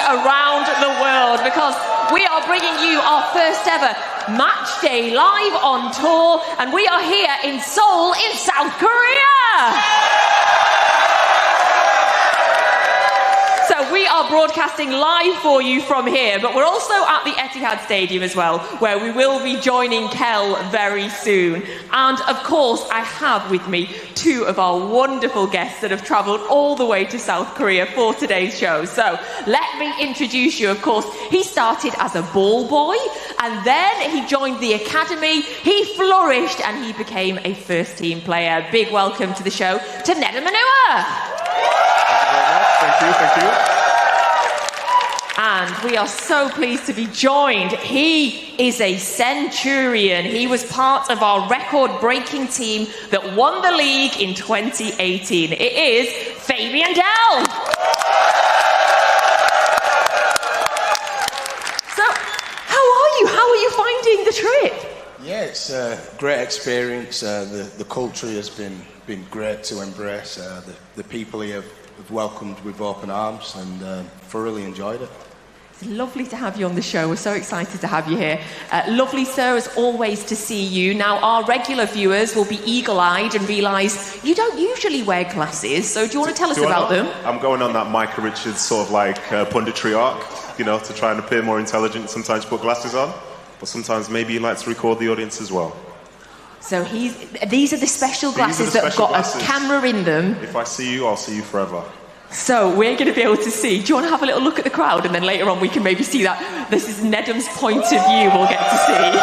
around the world, because we are bringing you our first ever Match Day live on tour, and we are here in Seoul in South Korea. So we are broadcasting live for you from here, but we're also at the Etihad Stadium as well, where we will be joining Kel very soon. And of course, I have with me two of our wonderful guests that have travelled all the way to South Korea for today's show. So let me introduce you. Of course, he started as a ball boy, and then he joined the academy, he flourished, and he became a first-team player. Big welcome to the show to Nedum. Thank you. And we are so pleased to be joined. He is a centurion. He was part of our record-breaking team that won the league in 2018. It is Fabian Delph. So, how are you? How are you finding the trip? Yeah, it's a great experience. The culture has been great to embrace. The people here have welcomed with open arms, and thoroughly enjoyed it. It's lovely to have you on the show. We're so excited to have you here. Lovely, sir, as always, to see you. Now, our regular viewers will be eagle-eyed and realise you don't usually wear glasses, so do you want to tell us about them? I'm going on that Micah Richards sort of like punditry arc, you know, to try and appear more intelligent. Sometimes put glasses on, but sometimes maybe you like to record the audience as well. So these are the special glasses that have got a camera in them. If I see you, I'll see you forever. So we're going to be able to see. Do you want to have a little look at the crowd, and then later on we can maybe see that this is Nedum's point of view we'll get to see.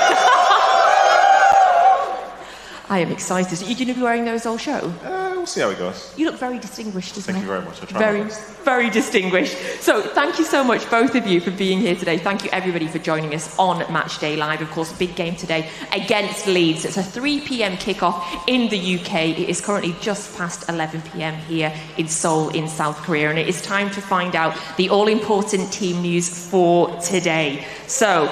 I am excited. Are you going to be wearing those all show? We'll see how it goes. You look very distinguished, doesn't it? Thank you very much. I try my best. Very distinguished. So thank you so much, both of you, for being here today. Thank you, everybody, for joining us on Match Day Live. Of course, big game today against Leeds. It's a 3 p.m. kickoff in the UK. It is currently just past 11 p.m. here in Seoul in South Korea, and it is time to find out the all-important team news for today. So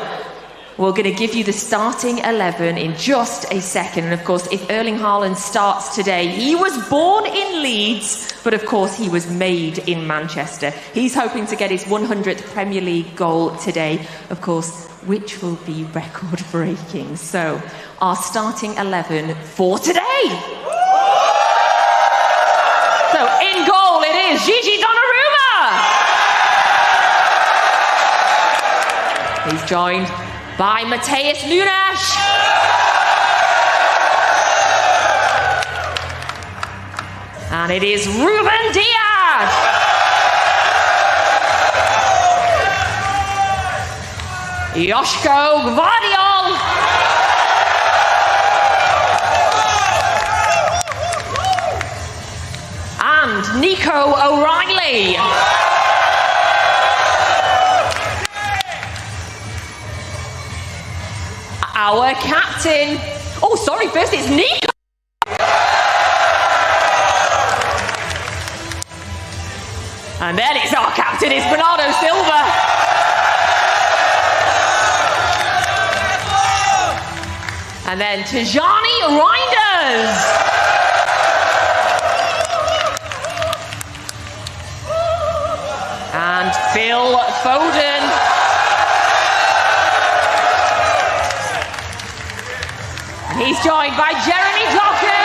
we're going to give you the starting 11 in just a second. And of course, if Erling Haaland starts today, he was born in Leeds, but of course he was made in Manchester. He's hoping to get his 100th Premier League goal today, of course, which will be record-breaking. So, our starting 11 for today. So, in goal it is Gigi Donnarumma. He's joined by Matheus Nunes. And it is Ruben Diaz. Joško Gvardiol. And Nico O'Reilly. Our captain. Oh, sorry, first it's Nico. And then it's our captain, it's Bernardo Silva. And then Tijani Reinders. And Phil Foden. He's joined by Jeremy Doku.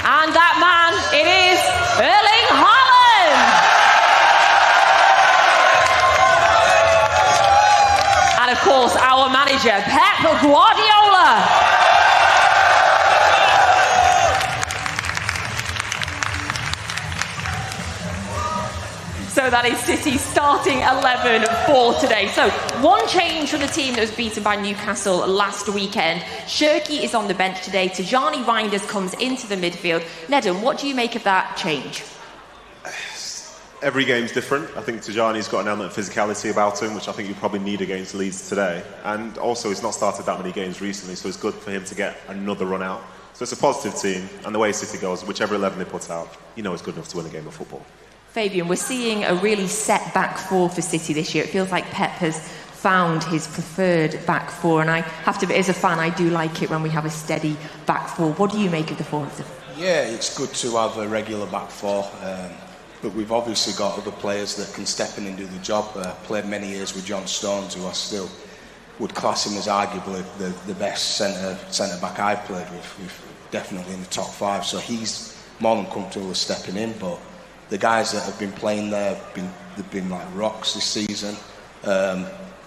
And that man, it is Erling Haaland. And of course, our manager, Pep Guardiola. So that is City's starting 11 for today. So one change from the team that was beaten by Newcastle last weekend. Shirky is on the bench today. Tijani Reinders comes into the midfield. Nedum, what do you make of that change? Every game's different. I think Tijani's got an element of physicality about him, which I think you probably need against Leeds today. And also, he's not started that many games recently, so it's good for him to get another run out. So it's a positive team, and the way City goes, whichever 11 they put out, you know it's good enough to win a game of football. Fabian, we're seeing a really set back four for City this year. It feels like Pep has found his preferred back four, and I have to admit, as a fan, I do like it when we have a steady back four. What do you make of the four of them? Yeah, it's good to have a regular back four. but we've obviously got other players that can step in and do the job. Played many years with John Stones, who I still would class him as arguably the best centre back I've played with, definitely in the top 5. So he's more than comfortable with stepping in. But the guys that have been playing there, they've been like rocks this season.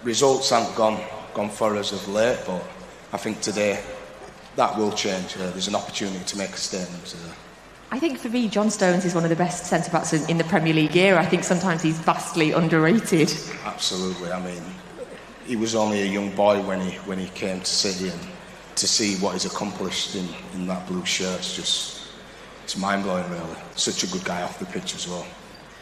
Results haven't gone for us of late, but I think today that will change. There's an opportunity to make a statement today. I think for me, John Stones is one of the best centre-backs in the Premier League era. I think sometimes he's vastly underrated. Absolutely. I mean, he was only a young boy when he came to City, and to see what he's accomplished in that blue shirt, it's mind-blowing, really. Such a good guy off the pitch as well.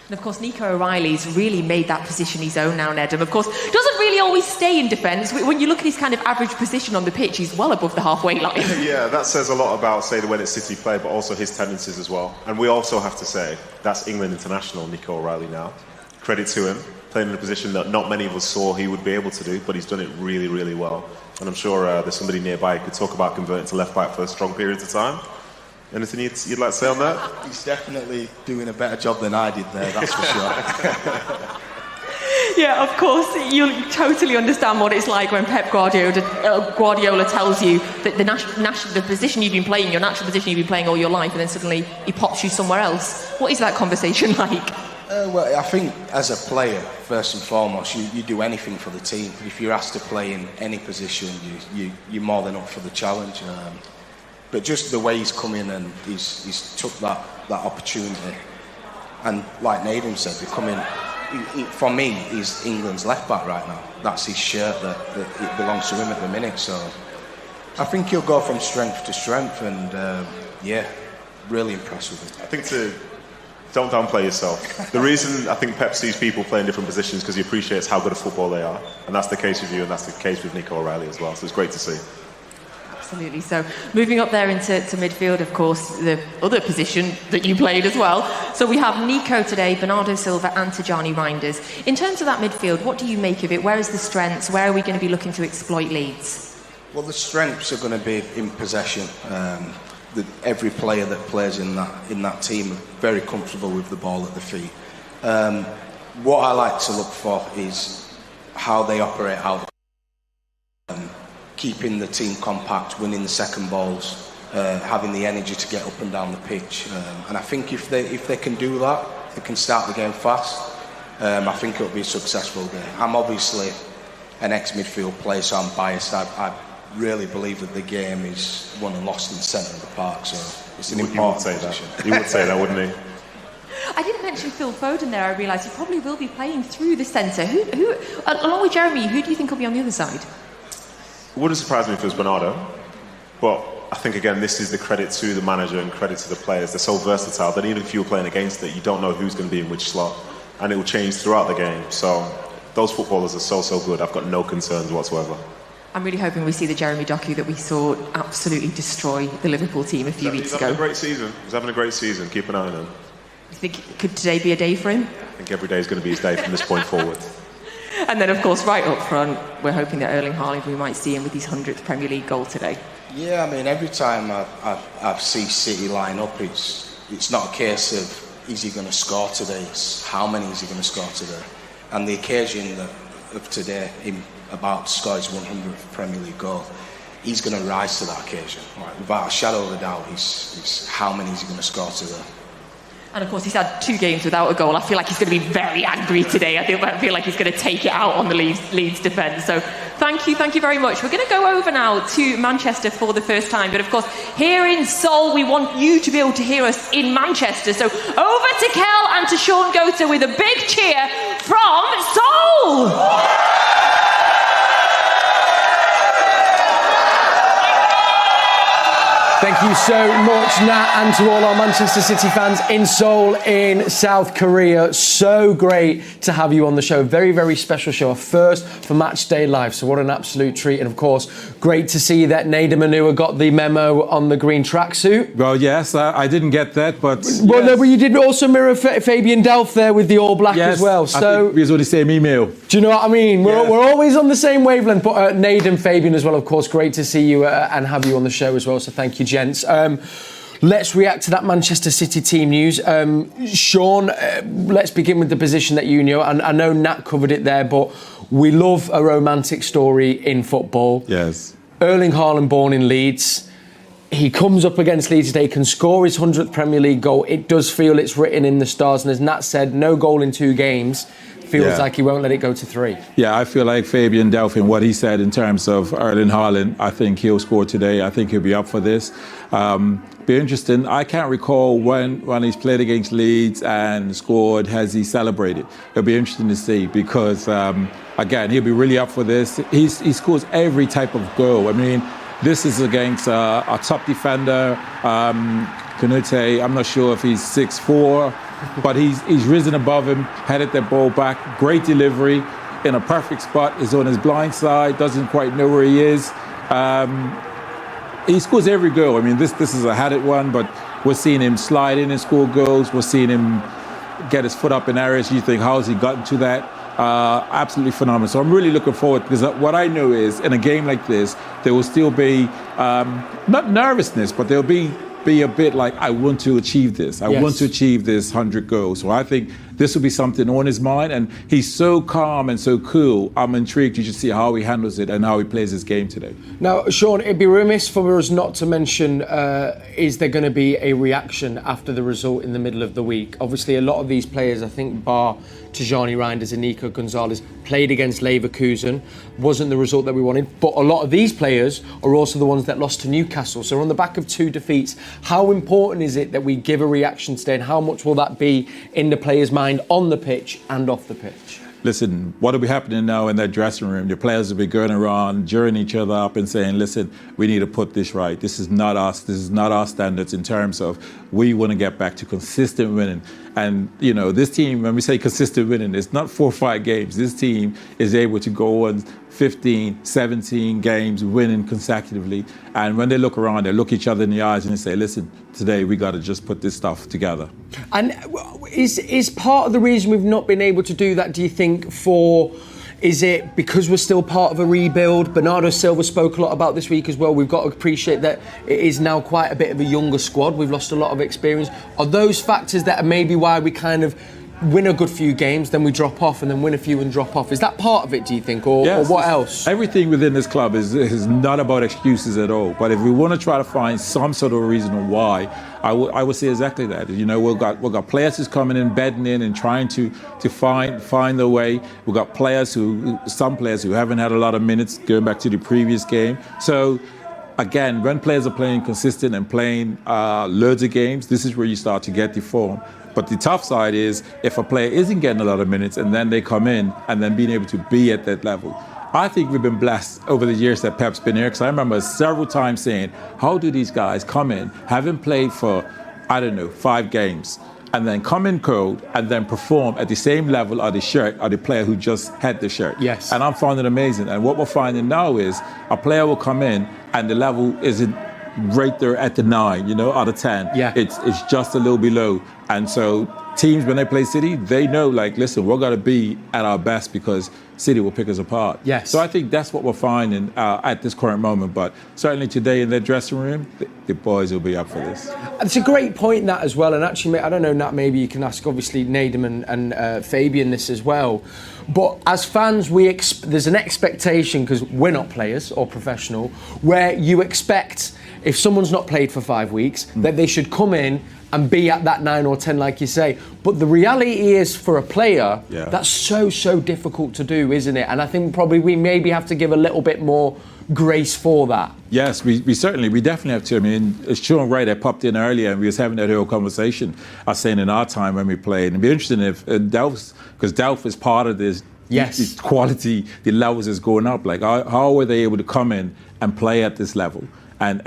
And of course, Nico O'Reilly's really made that position his own now, Nedum. Of course, doesn't really always stay in defence. When you look at his kind of average position on the pitch, he's well above the halfway line. Yeah, that says a lot about, say, the way that City play, but also his tendencies as well. And we also have to say, that's England international, Nico O'Reilly now. Credit to him, playing in a position that not many of us saw he would be able to do, but he's done it really, really well. And I'm sure there's somebody nearby who could talk about converting to left-back for strong periods of time. Anything you'd like to say on that? He's definitely doing a better job than I did there, that's for sure. Yeah, of course, you'll totally understand what it's like when Pep Guardiola tells you that the position you've been playing, your natural position you've been playing all your life, and then suddenly he pops you somewhere else. What is that conversation like? Well, I think as a player, first and foremost, you do anything for the team. If you're asked to play in any position, you're more than up for the challenge. But just the way he's come in and he's took that opportunity, and like Nedum said, becoming, for me, he's England's left back right now. That's his shirt that it belongs to him at the minute. So I think he'll go from strength to strength, and yeah, really impressed with him. I think don't downplay yourself. The reason I think Pep sees people playing different positions because he appreciates how good a football they are, and that's the case with you, and that's the case with Nico O'Reilly as well. So it's great to see. Absolutely. So moving up there into midfield, of course, the other position that you played as well. So we have Nico today, Bernardo Silva and Tijani Reinders. In terms of that midfield, what do you make of it? Where is the strengths? Where are we going to be looking to exploit Leeds? Well, the strengths are going to be in possession. Every player that plays in that team are very comfortable with the ball at the feet. What I like to look for is how they operate out. Keeping the team compact, winning the second balls, having the energy to get up and down the pitch, and I think if they can do that, they can start the game fast. I think it'll be a successful game. I'm obviously an ex-midfield player, so I'm biased. I really believe that the game is won and lost in the centre of the park, so it's an important position. He would say that, wouldn't he? I didn't mention Phil Foden there. I realised he probably will be playing through the centre. Who, along with Jeremy, who do you think will be on the other side? It wouldn't surprise me if it was Bernardo, but I think, again, this is the credit to the manager and credit to the players. They're so versatile that even if you're playing against it, you don't know who's going to be in which slot, and it will change throughout the game. So those footballers are so good. I've got no concerns whatsoever. I'm really hoping we see the Jeremy Doku that we saw absolutely destroy the Liverpool team a few weeks ago. He's having a great season. He's having a great season. Keep an eye on him. You think, could today be a day for him? I think every day is going to be his day from this point forward. And then, of course, right up front, we're hoping that Erling Haaland, we might see him with his 100th Premier League goal today. Yeah, I mean, every time I see City line up, it's not a case of is he going to score today, it's how many is he going to score today. And the occasion of today, him about to score his 100th Premier League goal, he's going to rise to that occasion. Right? Without a shadow of a doubt, it's how many is he going to score today. And of course, he's had 2 games without a goal. I feel like he's going to be very angry today. I feel like he's going to take it out on the Leeds defence. So thank you very much. We're going to go over now to Manchester for the first time. But of course, here in Seoul, we want you to be able to hear us in Manchester. So over to Kel and to Shaun Gota with a big cheer from Seoul! Thank you so much, Nat, and to all our Manchester City fans in Seoul, in South Korea. So great to have you on the show. Very, very special show. A first for Match Day Live. So what an absolute treat. And of course, great to see that Nedum got the memo on the green tracksuit. Well, yes, I didn't get that, but... Well, no, but you did also mirror Fabian Delph there with the all black as well. So I think we saw the same email. Do you know what I mean? We're always on the same wavelength. But Nedum, Fabian as well, of course, great to see you and have you on the show as well. So thank you, gents. Let's react to that Manchester City team news. Shaun, let's begin with the position that you knew. And I know Nat covered it there, but we love a romantic story in football. Yes. Erling Haaland, born in Leeds. He comes up against Leeds today, can score his 100th Premier League goal. It does feel it's written in the stars. And as Nat said, no goal in 2 games. Feels like he won't let it go to 3. Yeah, I feel like Fabian Delph in what he said in terms of Erling Haaland. I think he'll score today. I think he'll be up for this. Be interesting. I can't recall when he's played against Leeds and scored, has he celebrated? It'll be interesting to see because, again, he'll be really up for this. He scores every type of goal. I mean, this is against a top defender, Canute. I'm not sure if he's 6'4", but he's risen above him, headed that ball back. Great delivery in a perfect spot. Is on his blind side, doesn't quite know where he is. He scores every goal. I mean, this is a had it one, but we're seeing him slide in and score goals. We're seeing him get his foot up in areas you think, how has he gotten to that? Absolutely phenomenal. So I'm really looking forward, because what I know is in a game like this, there will still be not nervousness, but there'll be a bit like, I want to achieve this. I want to achieve this 100 goals. So I think this will be something on his mind, and he's so calm and so cool. I'm intrigued to see how he handles it and how he plays his game today. Now, Shaun, it'd be remiss for us not to mention, is there going to be a reaction after the result in the middle of the week? Obviously, a lot of these players, I think, bar Tijani Reinders and Nico Gonzalez, played against Leverkusen. Wasn't the result that we wanted, but a lot of these players are also the ones that lost to Newcastle. So on the back of 2 defeats, how important is it that we give a reaction today, and how much will that be in the players' mind on the pitch and off the pitch? Listen, what will be happening now in that dressing room? The players will be going around, jeering each other up and saying, listen, we need to put this right. This is not us. This is not our standards in terms of we want to get back to consistent winning. And, you know, this team, when we say consistent winning, it's not 4 or 5 games. This team is able to go on 15, 17 games winning consecutively. And when they look around, they look each other in the eyes and they say, listen, today we got to just put this stuff together. And is part of the reason we've not been able to do that, do you think, is it because we're still part of a rebuild? Bernardo Silva spoke a lot about this week as well. We've got to appreciate that it is now quite a bit of a younger squad. We've lost a lot of experience. Are those factors that are maybe why we kind of win a good few games, then we drop off, and then win a few and drop off? Is that part of it, do you think, or what else? Everything within this club is not about excuses at all. But if we want to try to find some sort of reason why, I would say exactly that. You know, we've got players who's coming in, bedding in, and trying to find their way. We've got some players who haven't had a lot of minutes going back to the previous game. So again, when players are playing consistent and playing loads of games, this is where you start to get the form. But the tough side is if a player isn't getting a lot of minutes and then they come in and then being able to be at that level. I think we've been blessed over the years that Pep's been here, because I remember several times saying, how do these guys come in, having played for, 5 games, and then come in cold and then perform at the same level of the shirt of the player who just had the shirt? Yes. And I'm finding it amazing. And what we're finding now is a player will come in and the level isn't right there at the 9, out of 10. Yeah. It's just a little below. And so teams, when they play City, they know, listen, we're going to be at our best because City will pick us apart. Yes. So I think that's what we're finding at this current moment. But certainly today in their dressing room, the boys will be up for this. It's a great point, Nat, as well. And actually, I don't know, Nat, maybe you can ask, obviously, Nedum and Fabian this as well. But as fans, there's an expectation, because we're not players or professional, where you expect, if someone's not played for 5 weeks, that they should come in and be at that 9 or 10, like you say. But the reality is, for a player, that's so difficult to do, isn't it? And I think probably we maybe have to give a little bit more grace for that. Yes, we definitely have to. I mean, it's Shaun right, I popped in earlier and we was having that whole conversation. I was saying in our time when we played, and it'd be interesting if Delph, because Delph is part of this. Yes. The quality, the levels is going up. Like, how were they able to come in and play at this level? And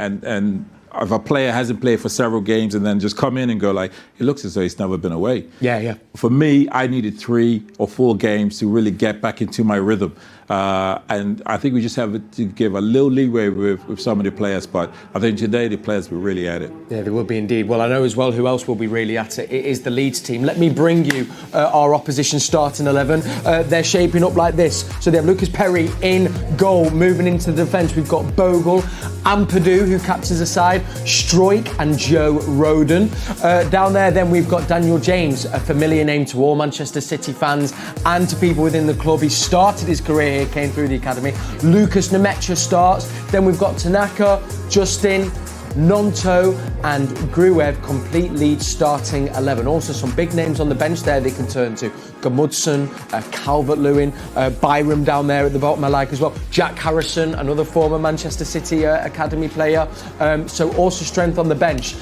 if a player hasn't played for several games and then just come in and go it looks as though he's never been away. Yeah. For me, I needed 3 or 4 games to really get back into my rhythm. And I think we just have to give a little leeway with some of the players. But I think today the players were really at it. Yeah, they will be indeed. Well, I know as well who else will be really at it. It is the Leeds team. Let me bring you our opposition starting 11. They're shaping up like this. So they have Lucas Perry in goal. Moving into the defence, we've got Bogle, Ampadu, who captains the side, Stroik and Joe Roden. Down there, then we've got Daniel James, a familiar name to all Manchester City fans and to people within the club. He started his career here, came through the academy. Lucas Nemecha starts. Then we've got Tanaka, Justin, Nonto and Gruev complete Leeds starting 11. Also some big names on the bench there they can turn to. Gamudson, Calvert-Lewin, Byram down there at the bottom I like as well. Jack Harrison, another former Manchester City academy player. So also strength on the bench.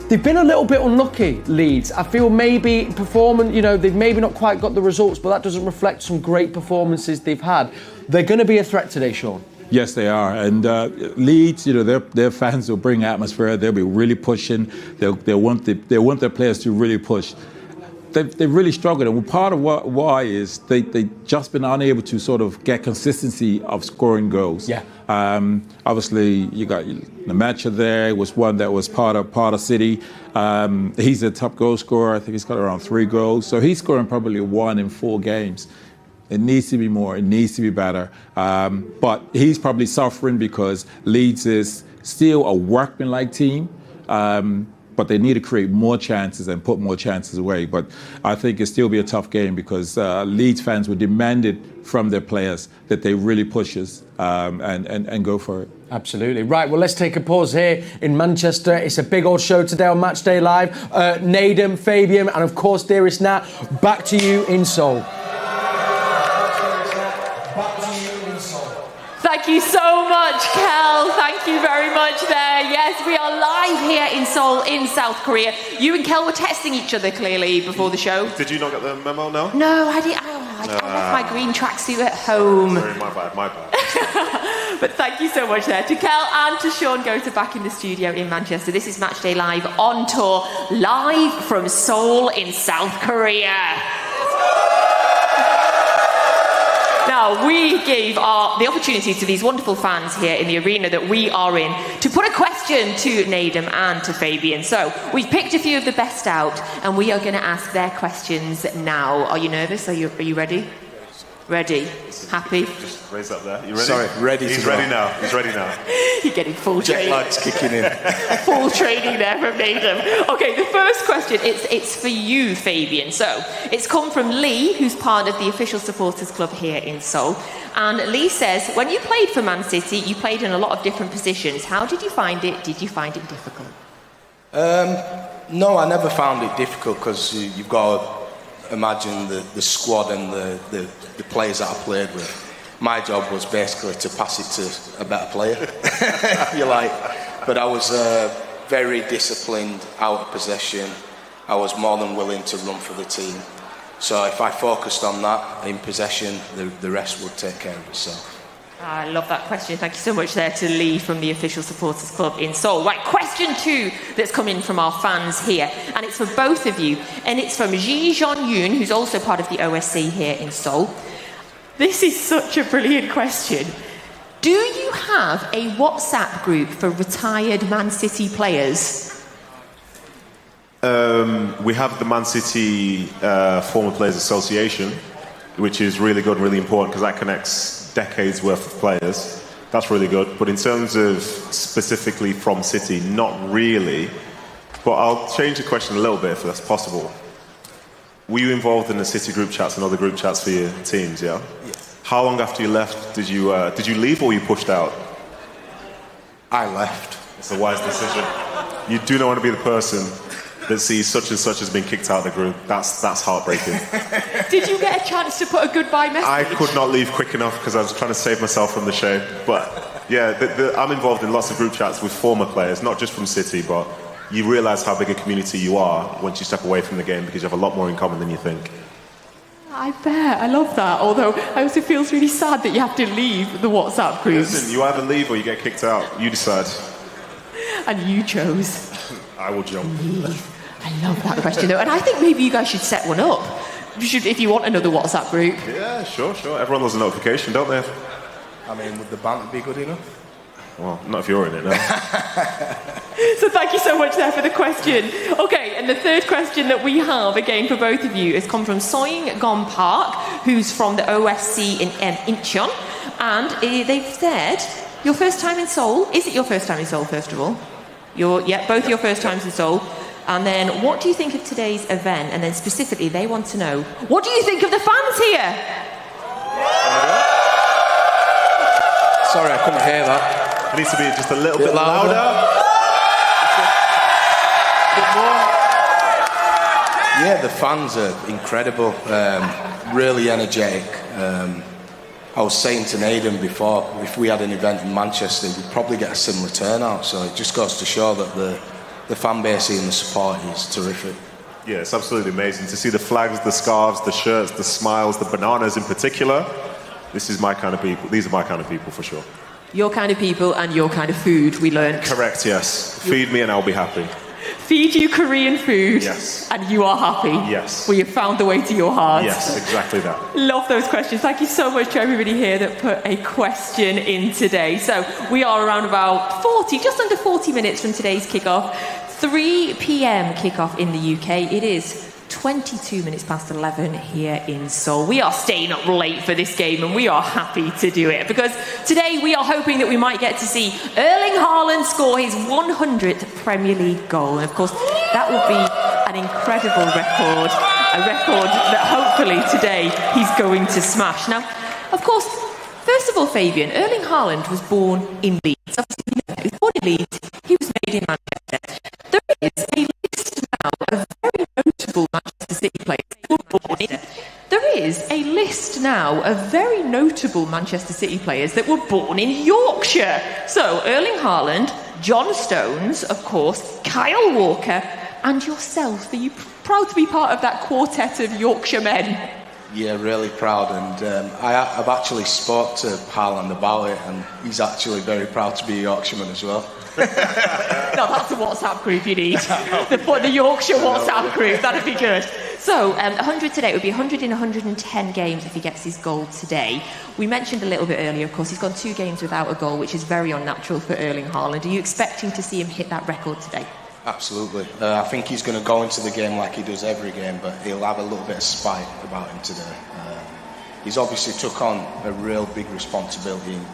They've been a little bit unlucky, Leeds. I feel maybe performance, they've maybe not quite got the results, but that doesn't reflect some great performances they've had. They're going to be a threat today, Shaun. Yes, they are. And Leeds, their fans will bring atmosphere. They'll be really pushing. They want their players to really push. They've really struggled, and part of why is they just been unable to sort of get consistency of scoring goals. Yeah. Obviously, you got Nemecha there. Was one that was part of City. He's a top goal scorer. I think he's got around 3 goals. So he's scoring probably 1 in 4 games. It needs to be more. It needs to be better. But he's probably suffering because Leeds is still a workmanlike team. But they need to create more chances and put more chances away. But I think it'll still be a tough game because Leeds fans will demand it from their players that they really push us and go for it. Absolutely. Right, well, let's take a pause here in Manchester. It's a big old show today on Matchday Live. Nedum, Fabian, and of course, dearest Nat, back to you in Seoul. Thank you so much, Kel. Thank you very much there. Yes, we are live here in Seoul, in South Korea. You and Kel were testing each other, clearly, before the show. Did you not get the memo, no? No, I didn't. I left my green tracksuit at home. Sorry, my bad. But thank you so much there to Kel and to Shaun Goater back in the studio in Manchester. This is Matchday Live on tour, live from Seoul in South Korea. Now, we gave the opportunity to these wonderful fans here in the arena that we are in to put a question to Nedum and to Fabian. So, we've picked a few of the best out, and we are going to ask their questions now. Are you nervous? Are you ready? Ready? Happy? Just raise up there. You ready? Sorry, ready He's to ready go. now. He's ready now. You're getting full Jet training. lag's kicking in. Full training there from Nedum. Okay, the first question, it's for you, Fabian. So, it's come from Lee, who's part of the official supporters club here in Seoul. And Lee says, when you played for Man City, you played in a lot of different positions. How did you find it? Did you find it difficult? No, I never found it difficult because you've got to imagine the squad and the players that I played with. My job was basically to pass it to a better player, if you like. But I was very disciplined, out of possession. I was more than willing to run for the team. So if I focused on that in possession, the rest would take care of itself. I love that question. Thank you so much there to Lee from the official supporters club in Seoul. Right, question 2 that's come in from our fans here, and it's for both of you, and it's from Ji Jeon-yoon, who's also part of the OSC here in Seoul. This is such a brilliant question. Do you have a WhatsApp group for retired Man City players? We have the Man City Former Players Association, which is really good and really important because that connects decades worth of players. That's really good. But in terms of specifically from City, not really. But I'll change the question a little bit if that's possible. Were you involved in the City group chats and other group chats for your teams, yeah? Yeah. How long after you left did you leave or were you pushed out? I left. It's a wise decision. You do not want to be the person that sees such and such has been kicked out of the group. That's heartbreaking. Did you get a chance to put a goodbye message? I could not leave quick enough because I was trying to save myself from the shame. But yeah, I'm involved in lots of group chats with former players, not just from City, but you realise how big a community you are once you step away from the game because you have a lot more in common than you think. I bet. I love that. Although I also feel really sad that you have to leave the WhatsApp groups. Listen, you either leave or you get kicked out. You decide. And you chose. I will jump. I love that question though. And I think maybe you guys should set one up. if you want another WhatsApp group. Yeah, sure. Everyone loves a notification, don't they? I mean, would the banter be good enough? Well, not if you're in it, no. So thank you so much there for the question. Okay, and the third question that we have, again, for both of you, has come from Soing Gon Park, who's from the OSC in Incheon. And they've said, your first time in Seoul. Is it your first time in Seoul, first of all? Both your first times in Seoul. And then, what do you think of today's event? And then specifically, they want to know, what do you think of the fans here? Sorry, I couldn't hear that. It needs to be just a little bit louder. Yeah, the fans are incredible, really energetic. I was saying to Nedum before, if we had an event in Manchester, we'd probably get a similar turnout. So it just goes to show that the fan base here and the support is terrific. Yeah, it's absolutely amazing to see the flags, the scarves, the shirts, the smiles, the bananas in particular. This is my kind of people. These are my kind of people for sure. Your kind of people and your kind of food, we learned. Correct, yes. Feed me and I'll be happy. Feed you Korean food. Yes. And you are happy. Yes. Well, you found the way to your heart. Yes, exactly that. Love those questions. Thank you so much to everybody here that put a question in today. So we are around about just under 40 minutes from today's kickoff. 3 p.m. kickoff in the UK. It is 22 minutes past 11 here in Seoul. We are staying up late for this game and we are happy to do it because today we are hoping that we might get to see Erling Haaland score his 100th Premier League goal. And of course, that will be an incredible record, a record that hopefully today he's going to smash. Now, of course, first of all, Fabian, Erling Haaland was born in Leeds. Obviously, he was born in Leeds, he was made in Manchester. There is a list now of very notable Manchester City players who were born in. There is a list now of very notable Manchester City players that were born in Yorkshire. So, Erling Haaland, John Stones, of course, Kyle Walker, and yourself. Are you proud to be part of that quartet of Yorkshire men? Yeah, really proud, and I've actually spoke to Haaland about it, and he's actually very proud to be a Yorkshireman as well. No, that's the WhatsApp group you need. The Yorkshire WhatsApp group, that'd be good. So, 100 today, it would be 100 in 110 games if he gets his goal today. We mentioned a little bit earlier, of course, he's gone 2 games without a goal, which is very unnatural for Erling Haaland. Are you expecting to see him hit that record today? Absolutely. I think he's going to go into the game like he does every game, but he'll have a little bit of spite about him today. He's obviously took on a real big responsibility in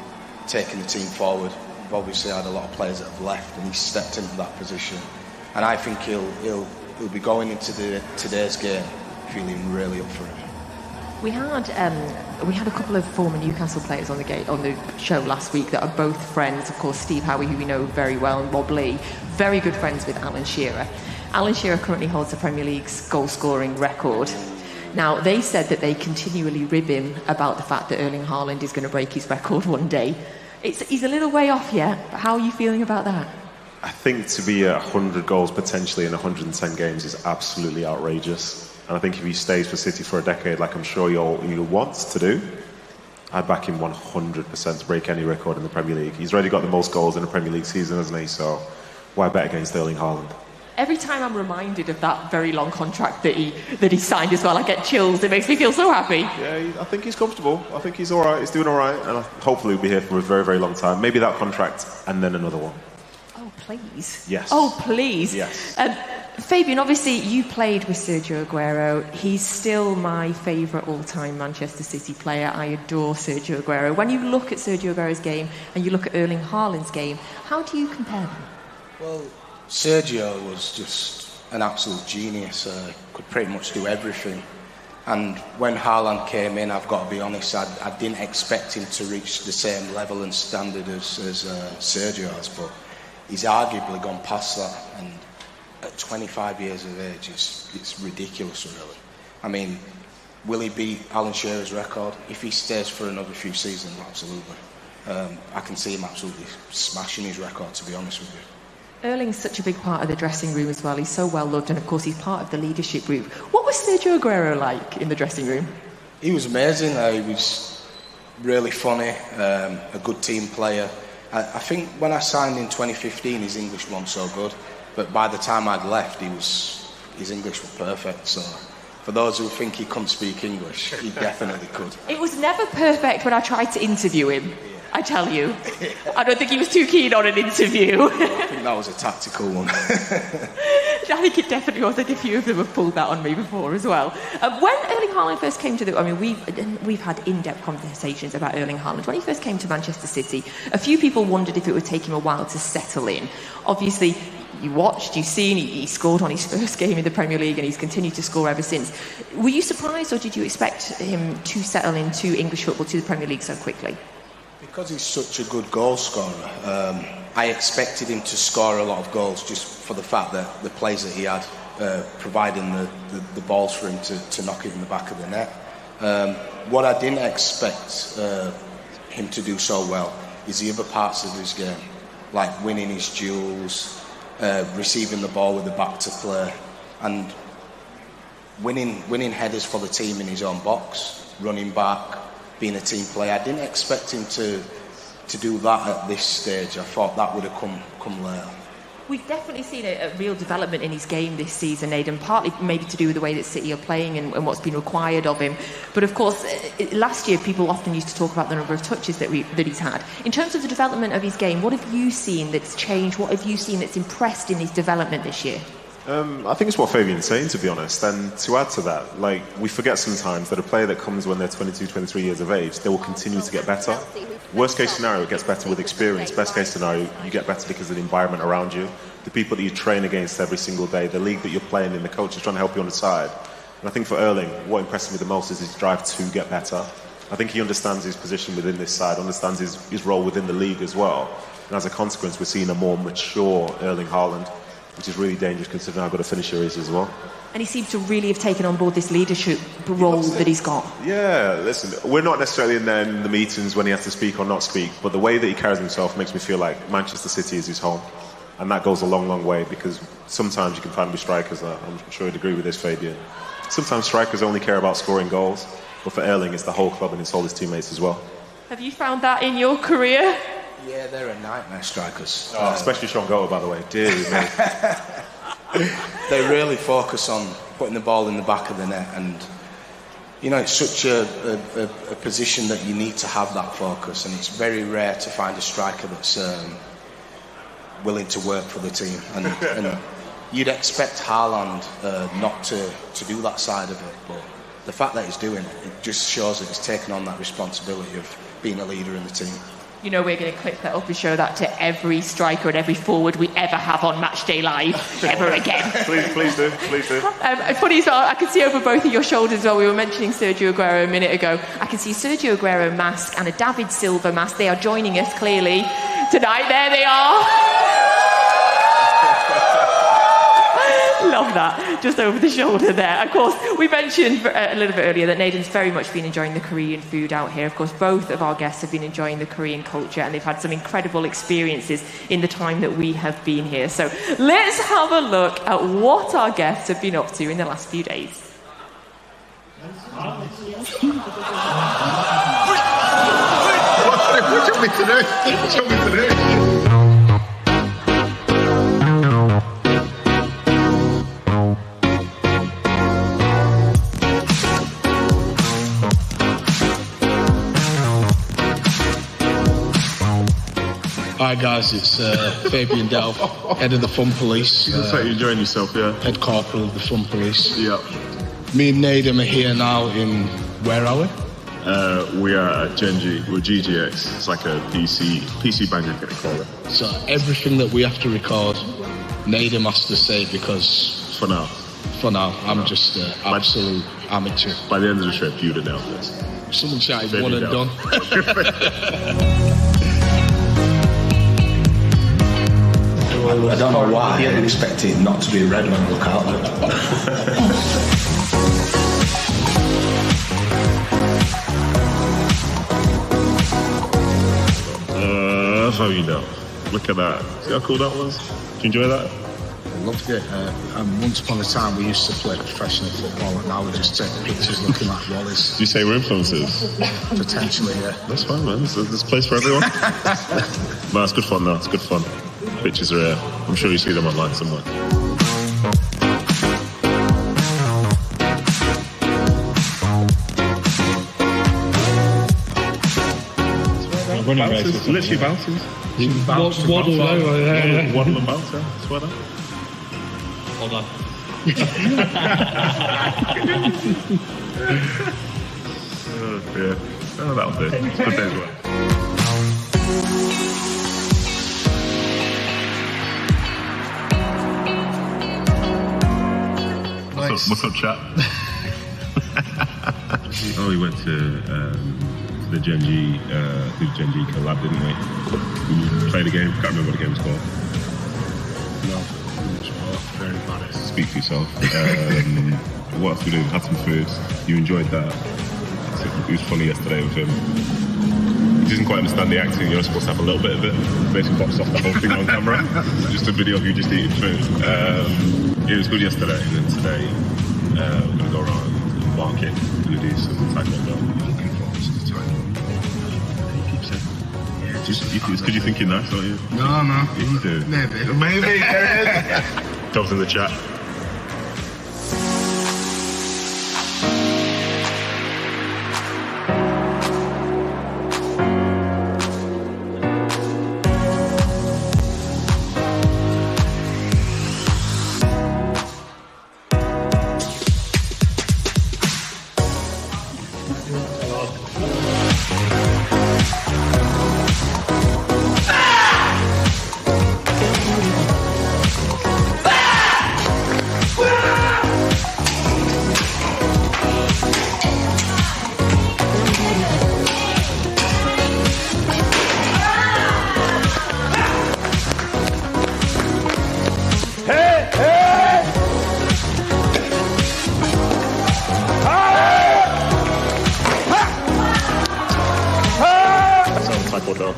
taking the team forward. We've obviously had a lot of players that have left, and he's stepped into that position. And I think he'll be going into today's game feeling really up for it. We had a couple of former Newcastle players on the show last week that are both friends. Of course, Steve Howie, who we know very well, and Rob Lee, very good friends with Alan Shearer. Alan Shearer currently holds the Premier League's goal-scoring record. Now, they said that they continually rib him about the fact that Erling Haaland is going to break his record one day. He's a little way off yet, but how are you feeling about that? I think to be at 100 goals potentially in 110 games is absolutely outrageous. And I think if he stays for City for a decade, like I'm sure he wants to do, I'd back him 100% to break any record in the Premier League. He's already got the most goals in a Premier League season, hasn't he? So why bet against Erling Haaland? Every time I'm reminded of that very long contract that he signed as well, I get chills. It makes me feel so happy. Yeah, I think he's comfortable. I think he's all right. He's doing all right. And hopefully he'll be here for a very, very long time. Maybe that contract and then another one. Oh, please. Yes. Oh, please. Yes. Fabian, obviously you played with Sergio Aguero. He's still my favourite all-time Manchester City player. I adore Sergio Aguero. When you look at Sergio Aguero's game and you look at Erling Haaland's game, how do you compare them? Well, Sergio was just an absolute genius. Could pretty much do everything. And when Haaland came in, I've got to be honest, I didn't expect him to reach the same level and standard as Sergio has, but he's arguably gone past that. And at 25 years of age, it's ridiculous, really. I mean, will he beat Alan Shearer's record? If he stays for another few seasons, absolutely. I can see him absolutely smashing his record, to be honest with you. Erling's such a big part of the dressing room as well. He's so well loved, and of course he's part of the leadership group. What was Sergio Aguero like in the dressing room? He was amazing. He was really funny, a good team player. I think when I signed in 2015, his English wasn't so good, but by the time I'd left, his English was perfect. So For those who think he couldn't speak English, he definitely could. It was never perfect when I tried to interview him, I tell you. I don't think he was too keen on an interview. I think that was a tactical one. I think it definitely was. I think a few of them have pulled that on me before as well. When Erling Haaland first came to we've had in-depth conversations about Erling Haaland. When he first came to Manchester City, a few people wondered if it would take him a while to settle in. Obviously, you've seen, he scored on his first game in the Premier League and he's continued to score ever since. Were you surprised, or did you expect him to settle into English football, to the Premier League so quickly? Because he's such a good goal scorer, I expected him to score a lot of goals just for the fact that the plays that he had, providing the balls for him to knock it in the back of the net. What I didn't expect him to do so well is the other parts of his game, like winning his duels, receiving the ball with the back to play, and winning headers for the team in his own box, running back, being a team player. I didn't expect him to do that at this stage. I thought that would have come later. We've definitely seen a real development in his game this season, Nedum, partly maybe to do with the way that City are playing and what's been required of him. But of course, last year people often used to talk about the number of touches that he's had. In terms of the development of his game, what have you seen that's changed? What have you seen that's impressed in his development this year? I think it's what Fabian's saying, to be honest. And to add to that, like, we forget sometimes that a player that comes when they're 22, 23 years of age, they will continue to get better. Worst case scenario, it gets better with experience. Best case scenario, you get better because of the environment around you, the people that you train against every single day, the league that you're playing in, the coach is trying to help you on the side. And I think for Erling, what impressed me the most is his drive to get better. I think he understands his position within this side, understands his role within the league as well. And as a consequence, we're seeing a more mature Erling Haaland, which is really dangerous considering how good a finisher he is as well. And he seems to really have taken on board this leadership role that he's got. Yeah, listen, we're not necessarily in the meetings when he has to speak or not speak, but the way that he carries himself makes me feel like Manchester City is his home. And that goes a long, long way, because sometimes you can find with strikers, I'm sure you'd agree with this, Fabian. Sometimes strikers only care about scoring goals, but for Erling, it's the whole club and it's all his teammates as well. Have you found that in your career? Yeah, they're a nightmare, strikers. Especially Shaun, by the way. Dear me. They really focus on putting the ball in the back of the net, and you know, it's such a position that you need to have that focus, and it's very rare to find a striker that's willing to work for the team. And you'd expect Haaland not to do that side of it, but the fact that he's doing it just shows that he's taken on that responsibility of being a leader in the team. You know, we're going to clip that up and show that to every striker and every forward we ever have on Matchday Live ever again. Please do. Funny as well, I can see over both of your shoulders as well. We were mentioning Sergio Aguero a minute ago. I can see Sergio Aguero mask and a David Silva mask. They are joining us clearly tonight. There they are. Love that, just over the shoulder there. Of course, we mentioned a little bit earlier that Nedum's very much been enjoying the Korean food out here. Of course, both of our guests have been enjoying the Korean culture, and they've had some incredible experiences in the time that we have been here. So let's have a look at what our guests have been up to in the last few days. What do you want me to do? Hi guys, it's Fabian Delph, head of the Fun Police. Looks like you're enjoying yourself, yeah? Head corporal of the Fun Police. Yeah. Me and Nedum are here now in, where are we? We are at Genji, we're GGX. It's like a PC bang, I'm gonna call it. So everything that we have to record, Nedum has to say, because For now. I'm just absolute amateur. By the end of the trip, you'd have nailed this. Someone shouted Fabian one and Delph. done. I don't know why I expect it not to be red when I look out That's how you know. Look at that. See how cool that was? Did you enjoy that? I loved it. And once upon a time we used to play professional football, and now we just take pictures looking like wallies. Did you say we're influencers? Potentially, yeah. That's fine, man. There's a place for everyone. No, it's good fun though. It's good fun. Pictures are here. I'm sure you see them online somewhere. running races. Literally bounces. Waddle over, yeah. Waddle and bounce, yeah. Swear that. Hold on. Oh dear. Oh, that'll do. It's a good day's work. What's up, chat? Oh, we went to the Gen G collab, didn't we? We played a game. Can't remember what the game was called. No, very embarrassed. Speak for yourself. What else we did? Had some food. You enjoyed that. It was funny yesterday with him. He doesn't quite understand the acting. You're supposed to have a little bit of it. Basically boxed off the whole thing on camera. It's just a video of you just eating food. It was good yesterday, and then today we're going to go around and market. We're going to do some taekwondo. Looking forward to the taekwondo. You keep saying. Yeah, it's because you're thinking nice, aren't you? No. Yeah, you do. Maybe. There it is. Delph's in the chat.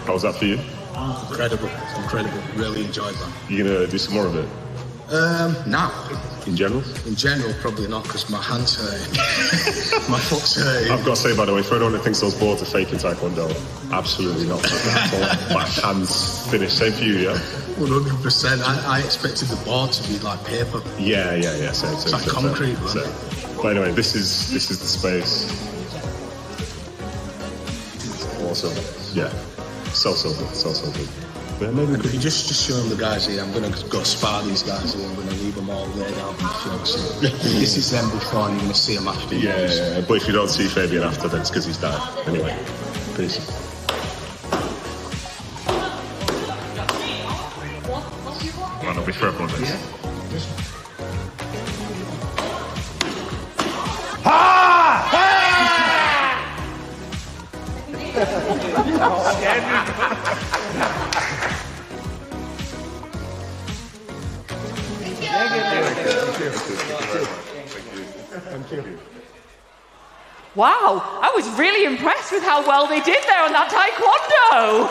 How was that for you? Incredible. Really enjoyed that. You gonna do some more of it? Now. In general? In general, probably not, because my hands hurt. My foot's hurt. I've got to say, by the way, for anyone that thinks those boards are fake in Taekwondo, absolutely not. My hands finished. Same for you, yeah? 100%. I expected the board to be like paper. Yeah. Same. It's like concrete, wasn't it? But anyway, this is the space. Awesome. Yeah. So good. But maybe we could you just show them the guys here. I'm going to go spar these guys here. I'm going to leave them all laid out on the floor. So this is them before, and you're going to see them after. Yeah. But if you don't see Fabian after, then it's because he's died. Anyway, peace. Might not be for everyone. Yeah. Wow, I was really impressed with how well they did there on that taekwondo.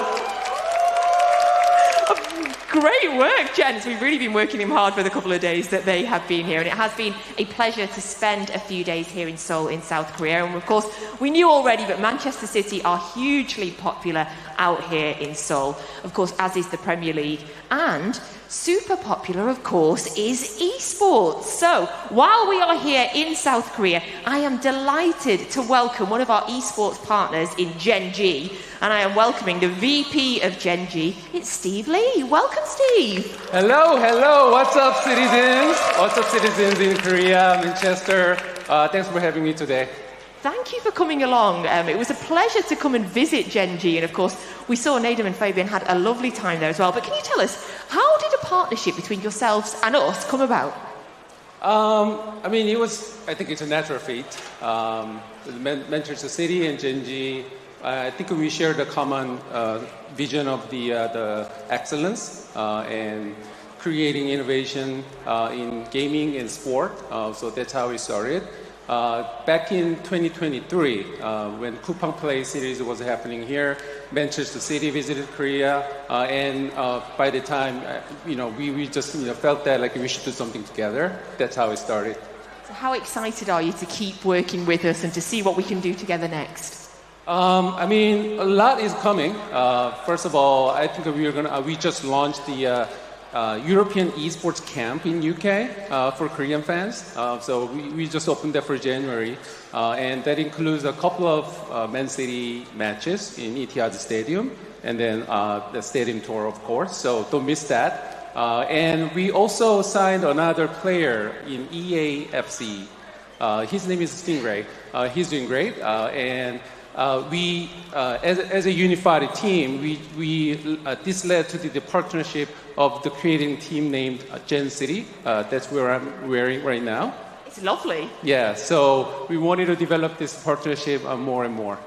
Great work, gents. We've really been working them hard for the couple of days that they have been here, and it has been a pleasure to spend a few days here in Seoul in South Korea. And of course, we knew already, but Manchester City are hugely popular out here in Seoul. Of course, as is the Premier League, and super popular, of course, is esports. So, while we are here in South Korea, I am delighted to welcome one of our esports partners in Gen G, and I am welcoming the VP of Gen G. It's Steve Lee. Welcome, Steve. Hello. What's up, citizens in Korea, Manchester. Thanks for having me today. Thank you for coming along. It was a pleasure to come and visit Gen G, and of course, we saw Nedum and Fabian had a lovely time there as well. But can you tell us, how did a partnership between yourselves and us come about? I think it's a natural fate. Manchester City and Gen G, I think we share the common vision of the excellence and creating innovation in gaming and sport. So that's how we started. Back in 2023, when Kupang Play series was happening here, Manchester City visited Korea, and by the time, we just felt that like we should do something together. That's how it started. So how excited are you to keep working with us and to see what we can do together next? A lot is coming. First of all, I think we just launched the European esports camp in UK for Korean fans. So we just opened that for January. And that includes a couple of Man City matches in Etihad Stadium. and then the stadium tour, of course. So don't miss that. And we also signed another player in EAFC. His name is Stingray. He's doing great. And we, as a unified team, this led to the partnership of the creating team named Gen City. That's where I'm wearing right now. It's lovely. Yeah, so we wanted to develop this partnership more and more.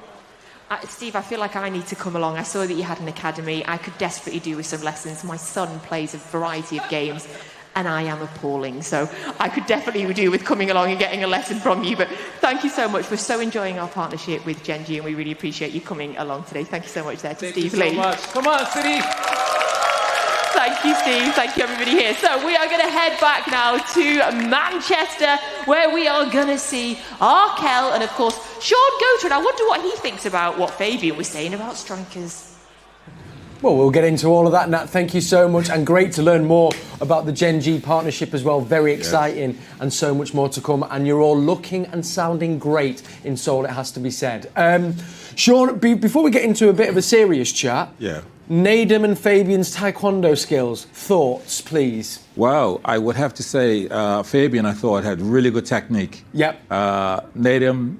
Steve, I feel like I need to come along. I saw that you had an academy. I could desperately do with some lessons. My son plays a variety of games, and I am appalling. So I could definitely do with coming along and getting a lesson from you. But thank you so much. We're so enjoying our partnership with Genji, and we really appreciate you coming along today. Thank you so much there to Steve Lee. Thank you so much. Come on, City. Thank you, Steve. Thank you, everybody here. So we are going to head back now to Manchester, where we are going to see Arkell and, of course, Shaun go to it. I wonder what he thinks about what Fabian was saying about strikers. Well, we'll get into all of that, Nat. Thank you so much, and great to learn more about the Gen G partnership as well. Very exciting, and so much more to come. And you're all looking and sounding great in Seoul, it has to be said. Shaun, before we get into a bit of a serious chat, Nedum and Fabian's taekwondo skills, thoughts, please? Well, I would have to say Fabian, I thought, had really good technique. Yep. Nedum,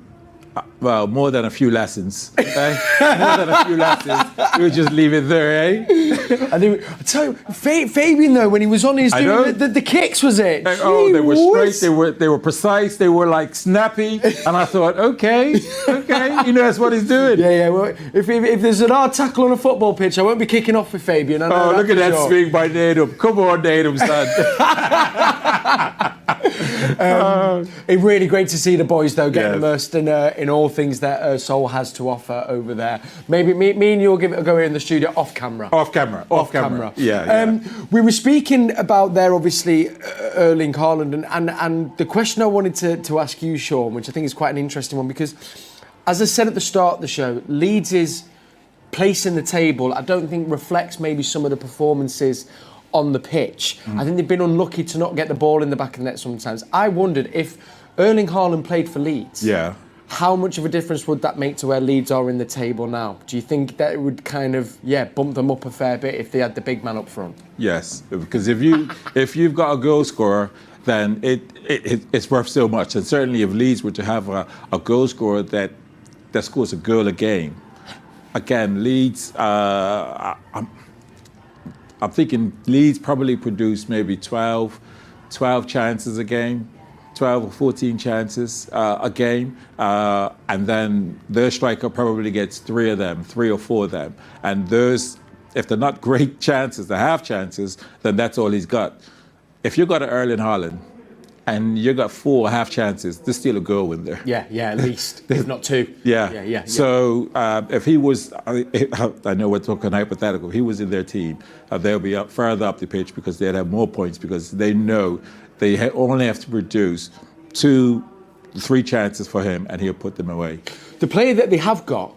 well, more than a few lessons. Okay? More than a few lessons. We'll just leave it there, eh? I tell you, Fabian, though, when he was on his doing the kicks, was it? Oh, they were straight, they were precise, they were like snappy, and I thought, okay, he knows what he's doing. Yeah. Well, if there's an hard tackle on a football pitch, I won't be kicking off with Fabian. Oh, look at that swing by Nedum. Come on, Nedum, son. It's really great to see the boys, though, getting immersed in all things that Seoul has to offer over there. Maybe me and you'll give it a go here in the studio off camera. Off camera. Yeah. We were speaking about there, obviously, Erling Haaland, and the question I wanted to ask you, Shaun, which I think is quite an interesting one, because as I said at the start of the show, Leeds' place in the table, I don't think reflects maybe some of the performances on the pitch. I think they've been unlucky to not get the ball in the back of the net sometimes. I wondered if Erling Haaland played for Leeds. Yeah. How much of a difference would that make to where Leeds are in the table now? Do you think that it would kind of, bump them up a fair bit if they had the big man up front? Yes, because if you've got a goal scorer, then it's worth so much. And certainly if Leeds were to have a goal scorer that scores a goal a game, again, Leeds, I'm thinking Leeds probably produce maybe 12 chances a game. 12 or 14 chances a game, and then their striker probably gets 3 or 4 of them. And those, if they're not great chances, they're half chances, then that's all he's got. If you've got an Erling Haaland and you got 4 half chances, there's still a goal in there. Yeah, at least, if not 2. Yeah. So if he was, I know we're talking hypothetical, if he was in their team, they'll be further up the pitch because they'd have more points because they know they only have to produce 2-3 chances for him and he'll put them away. The player that they have got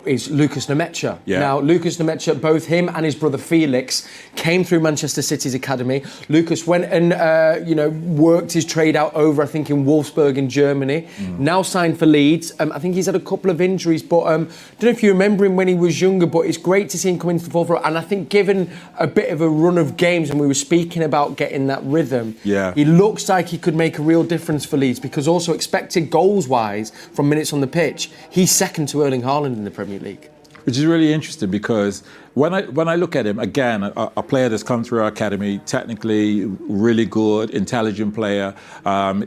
is Lucas Nemecha. Yeah. Now, Lucas Nemecha, both him and his brother Felix came through Manchester City's academy. Lucas went and worked his trade out over, I think, in Wolfsburg in Germany. Now signed for Leeds. I think he's had a couple of injuries, but I don't know if you remember him when he was younger, but it's great to see him come into the forefront. And I think given a bit of a run of games, and we were speaking about getting that rhythm, he looks like he could make a real difference for Leeds, because also expected goals-wise from minutes on the pitch, he's second to Erling Haaland in the Premier League. Which is really interesting because when I look at him, again, a player that's come through our academy, technically really good, intelligent player.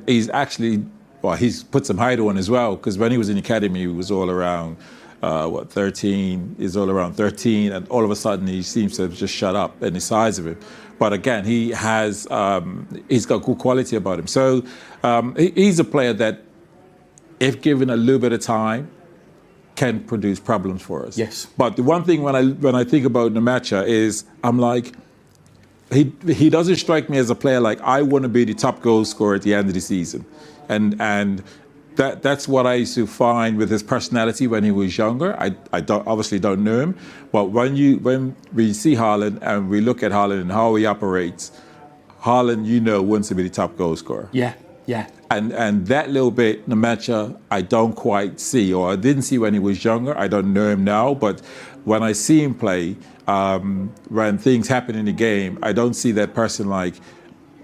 He's actually, he's put some height on as well, because when he was in the academy, he was all around, 13, he's all around 13, and all of a sudden he seems to have just shut up in the size of him. But again, he has, he's got good quality about him. So he's a player that, if given a little bit of time, can produce problems for us. Yes. But the one thing when I think about Nemecha is I'm like, he doesn't strike me as a player like I want to be the top goal scorer at the end of the season, and that's what I used to find with his personality when he was younger. I obviously don't know him, but when we see Haaland and we look at Haaland and how he operates, Haaland, wants to be the top goal scorer. Yeah. Yeah. And that little bit, Namacha, I don't quite see, or I didn't see when he was younger. I don't know him now, but when I see him play, when things happen in the game, I don't see that person like,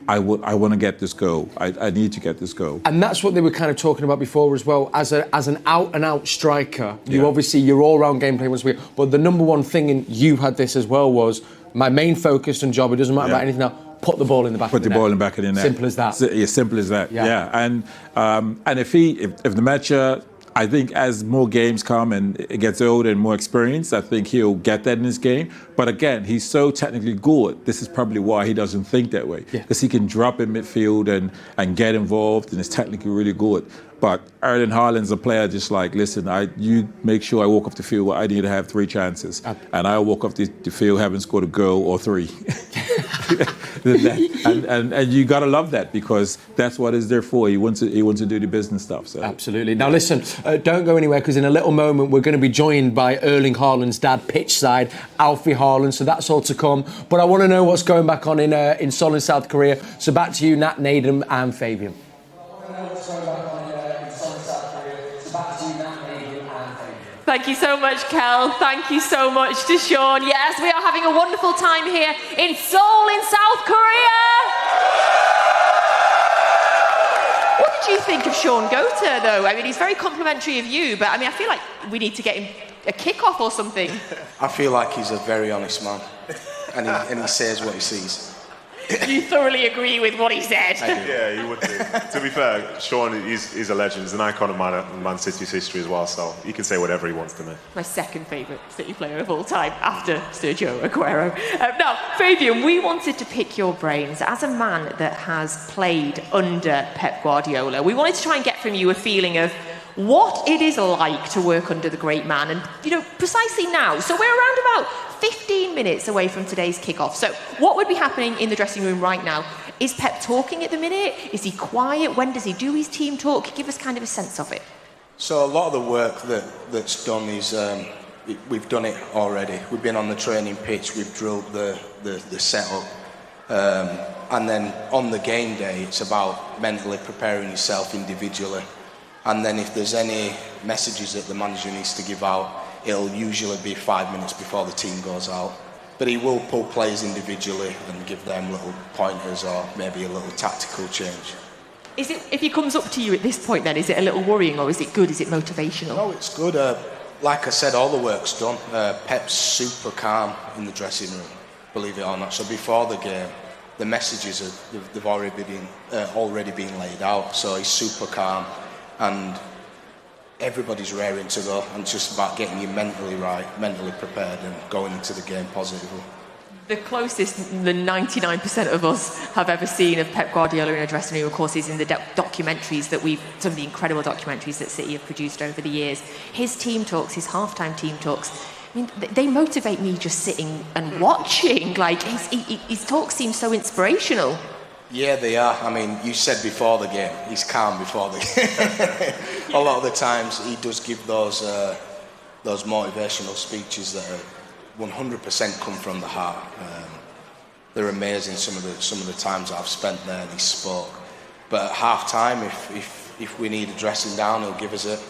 I want to get this goal. I need to get this goal. And that's what they were kind of talking about before as well. As an out-and-out striker, you obviously, your all-round gameplay was weird. But the number one thing, and you had this as well, was my main focus and job, it doesn't matter about anything else, put the ball in the back of the net. Put the ball in the back of the net. Simple as that. Yeah, simple as that. Yeah. And if the match, I think as more games come and it gets older and more experienced, I think he'll get that in his game. But again, he's so technically good. This is probably why he doesn't think that way. Because he can drop in midfield and get involved and is technically really good. But Erling Haaland's a player just like, listen, you make sure I walk off the field, I need to have 3 chances. And I walk off the field having scored a goal or 3. and you got to love that, because that's what he's there for. He wants to do the business stuff. So. Absolutely. Now listen, don't go anywhere, because in a little moment we're going to be joined by Erling Haaland's dad, pitch side, Alfie Haaland. So that's all to come. But I want to know what's going back on in Seoul in South Korea. So back to you, Nat, Nedum and Fabian. Thank you so much, Kel. Thank you so much to Shaun. Yes, we are having a wonderful time here in Seoul in South Korea. What did you think of Shaun Gota, though? I mean, he's very complimentary of you, but I mean, I feel like we need to get him a kick-off or something. I feel like he's a very honest man, and he says what he sees. You thoroughly agree with what he said. Yeah, you would do. To be fair, Shaun is a legend. He's an icon of Man City's history as well, so he can say whatever he wants to me. My second favourite City player of all time, after Sergio Aguero. Now, Fabian, we wanted to pick your brains as a man that has played under Pep Guardiola. We wanted to try and get from you a feeling of what it is like to work under the great man, and, you know, precisely now. So we're around about 15 minutes away from today's kickoff. So what would be happening in the dressing room right now? Is Pep talking at the minute? Is he quiet? When does he do his team talk? Give us kind of a sense of it. So a lot of the work that's done is, we've done it already. We've been on the training pitch, we've drilled the setup. And then on the game day, it's about mentally preparing yourself individually. And then if there's any messages that the manager needs to give out, it'll usually be 5 minutes before the team goes out. But he will pull players individually and give them little pointers or maybe a little tactical change. Is it, if he comes up to you at this point then, is it a little worrying, or is it good? Is it motivational? No, it's good. Like I said, all the work's done. Pep's super calm in the dressing room, believe it or not. So before the game, the messages they've already been laid out. So he's super calm. And everybody's raring to go, and it's just about getting you mentally right, mentally prepared, and going into the game positively. The closest the 99% of us have ever seen of Pep Guardiola in a dressing room, of course, is in the documentaries that some of the incredible documentaries that City have produced over the years. His team talks, his halftime team talks, I mean, they motivate me just sitting and watching. Like, his talks seem so inspirational. Yeah, they are. I mean, you said before the game, he's calm before the game. A lot of the times he does give those motivational speeches that are 100% come from the heart. They're amazing, some of the times that I've spent there and he spoke. But at half-time, if we need a dressing down, he'll give us it.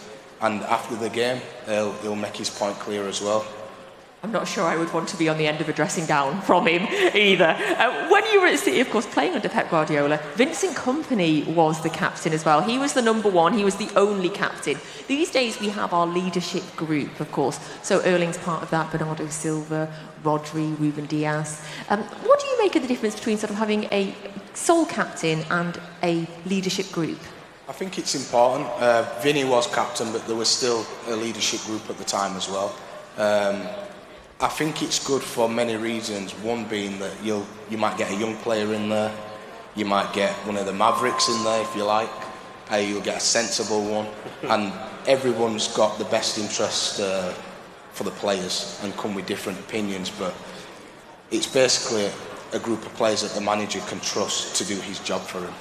And after the game, he'll make his point clear as well. I'm not sure I would want to be on the end of a dressing down from him either. When you were at City, of course, playing under Pep Guardiola, Vincent Kompany was the captain as well. He was the number one. He was the only captain. These days, we have our leadership group, of course. So Erling's part of that, Bernardo Silva, Rodri, Ruben Diaz. What do you make of the difference between sort of having a sole captain and a leadership group? I think it's important. Vinny was captain, but there was still a leadership group at the time as well. I think it's good for many reasons. One being that you might get a young player in there, you might get one of the Mavericks in there if you like, you'll get a sensible one, and everyone's got the best interest for the players and come with different opinions, but it's basically a group of players that the manager can trust to do his job for him,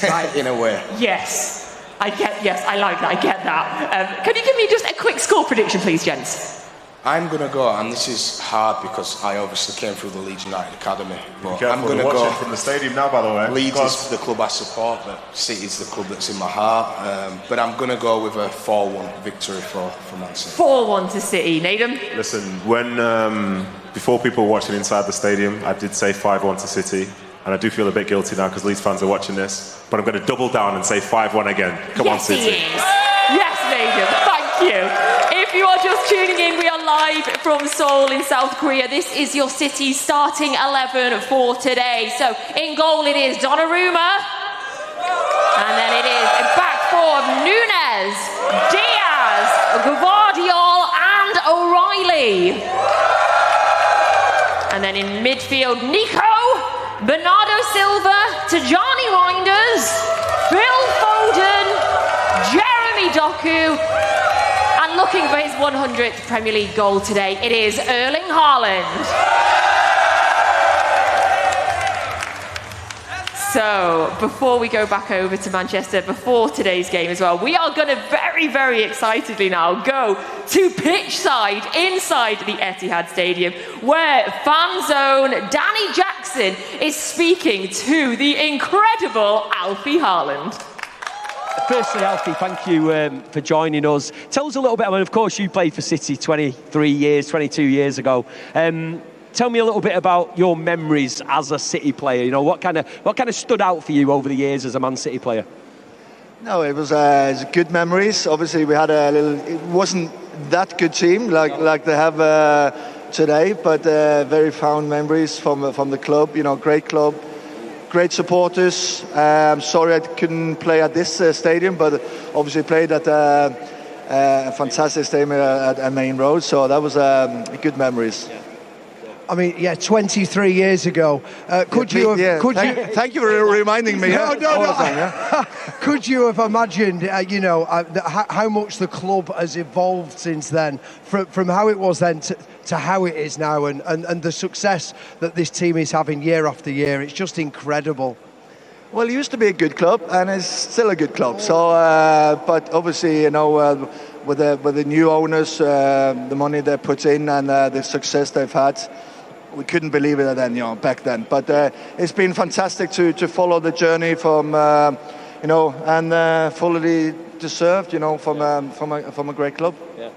right. In a way. Yes, I like that, I get that. Can you give me just a quick score prediction, please, gents? I'm going to go, and this is hard because I obviously came through the Leeds United Academy. But I'm going to go from the stadium now, by the way. Leeds is the club I support, but City's the club that's in my heart. But I'm going to go with a 4-1 victory for Man City. 4-1 to City. Nedum? Listen, when before people were watching inside the stadium, I did say 5-1 to City. And I do feel a bit guilty now because Leeds fans are watching this. But I'm going to double down and say 5-1 again. Come on, City. Yes, Nedum. Thank you. If you are just tuning in, we are live from Seoul in South Korea. This is your City starting 11 for today. So in goal it is Donnarumma. And then it is back four, Núñez, Diaz, Gvardiol and O'Reilly. And then in midfield, Nico, Bernardo Silva, Tajani Reinders, Phil Foden, Jeremy Doku, and looking for his 100th Premier League goal today, it is Erling Haaland. So, before we go back over to Manchester, before today's game as well, we are going to very, very excitedly now go to pitch side inside the Etihad Stadium, where fan zone Danny Jackson is speaking to the incredible Alfie Haaland. Firstly, Alfie, thank you for joining us. Tell us a little bit, I mean, of course, you played for City 22 years ago. Tell me a little bit about your memories as a City player. You know, what kind of stood out for you over the years as a Man City player? No, it was good memories. Obviously, we had it wasn't that good team like they have today, but very fond memories from the club. You know, great club, great supporters. I'm sorry I couldn't play at this stadium, but obviously played at a fantastic stadium at Main Road. So that was good memories. Yeah. I mean, 23 years ago. Thank you for reminding me. No. Could you have imagined, how much the club has evolved since then, from how it was then to how it is now, and the success that this team is having year after year? It's just incredible. Well, it used to be a good club, and it's still a good club. So, but obviously, with the new owners, the money they put in, and the success they've had. We couldn't believe it then, back then. But it's been fantastic to follow the journey from, and fully deserved, from a great club. Yeah.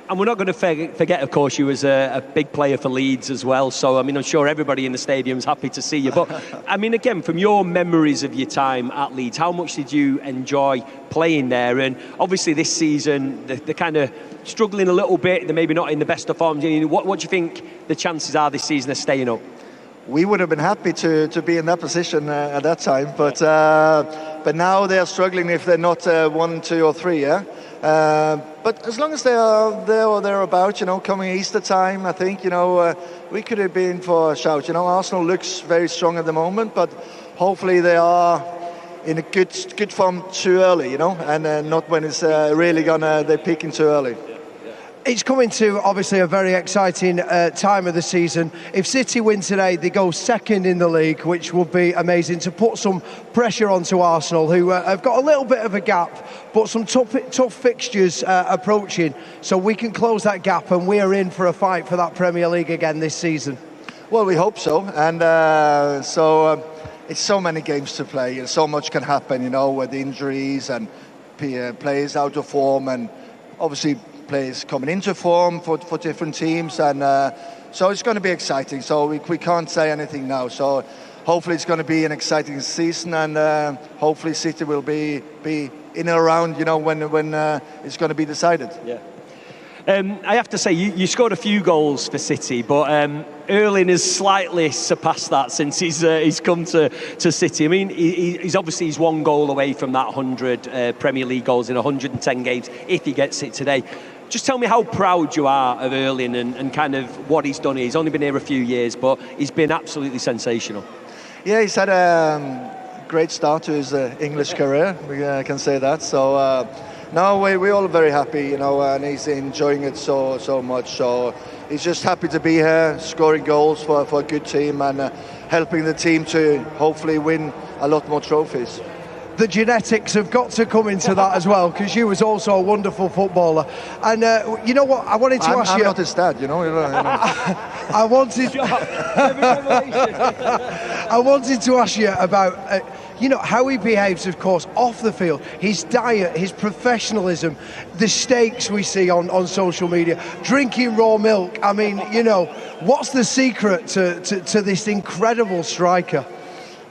And we're not going to forget, of course, you was a big player for Leeds as well. So, I mean, I'm sure everybody in the stadium's happy to see you. But, I mean, again, from your memories of your time at Leeds, how much did you enjoy playing there? And obviously this season, they're kind of struggling a little bit. They're maybe not in the best of forms. What do you think the chances are this season of staying up? We would have been happy to be in that position at that time. But now they're struggling if they're not 1, 2 or 3, yeah? But as long as they are there or thereabouts, coming Easter time, I think, we could have been for a shout. Arsenal looks very strong at the moment, but hopefully they are in a good form too early, and not when it's really they're peaking too early. It's coming to, obviously, a very exciting time of the season. If City win today, they go second in the league, which would be amazing to put some pressure onto Arsenal, who have got a little bit of a gap, but some tough fixtures approaching. So we can close that gap, and we are in for a fight for that Premier League again this season. Well, we hope so. And it's so many games to play, and so much can happen, with injuries and players out of form, and obviously players coming into form for different teams, and so it's going to be exciting. So we can't say anything now. So hopefully it's going to be an exciting season, and hopefully City will be in and around, when it's going to be decided. Yeah. I have to say, you scored a few goals for City, but Erling has slightly surpassed that since he's come to City. I mean, he's obviously one goal away from that 100 Premier League goals in 110 games if he gets it today. Just tell me how proud you are of Erling and kind of what he's done here. He's only been here a few years, but he's been absolutely sensational. Yeah, he's had a great start to his English career, we can say that. So no, we're all very happy, and he's enjoying it so much. So he's just happy to be here, scoring goals for a good team, and helping the team to hopefully win a lot more trophies. the genetics have got to come into that as well, because you was also a wonderful footballer. And you know what? I wanted to ask you. I'm not his dad, you know. I wanted to ask you about. How he behaves, of course, off the field, his diet, his professionalism, the steaks we see on social media, drinking raw milk. I mean, what's the secret to this incredible striker?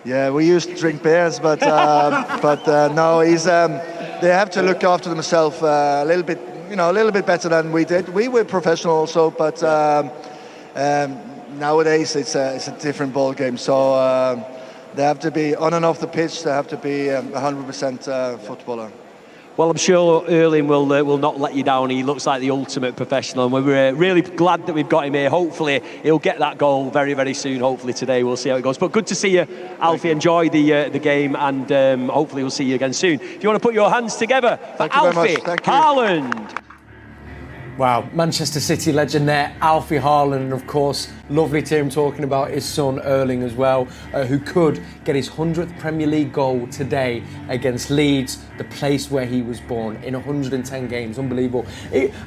Yeah, we used to drink beers, but no, he's. They have to look after themselves a little bit better than we did. We were professional also, but nowadays it's a different ball game. So. They have to be on and off the pitch. They have to be 100% footballer. Well, I'm sure Erling will not let you down. He looks like the ultimate professional, and we're really glad that we've got him here. Hopefully, he'll get that goal very, very soon. Hopefully today, we'll see how it goes. But good to see you, Alfie. Enjoy the game, and hopefully we'll see you again soon. If you want to put your hands together for Alfie Haaland. Wow, Manchester City legend there, Alfie Haaland, and of course, lovely to hear him talking about his son Erling as well, who could get his 100th Premier League goal today against Leeds, the place where he was born, in 110 games. Unbelievable.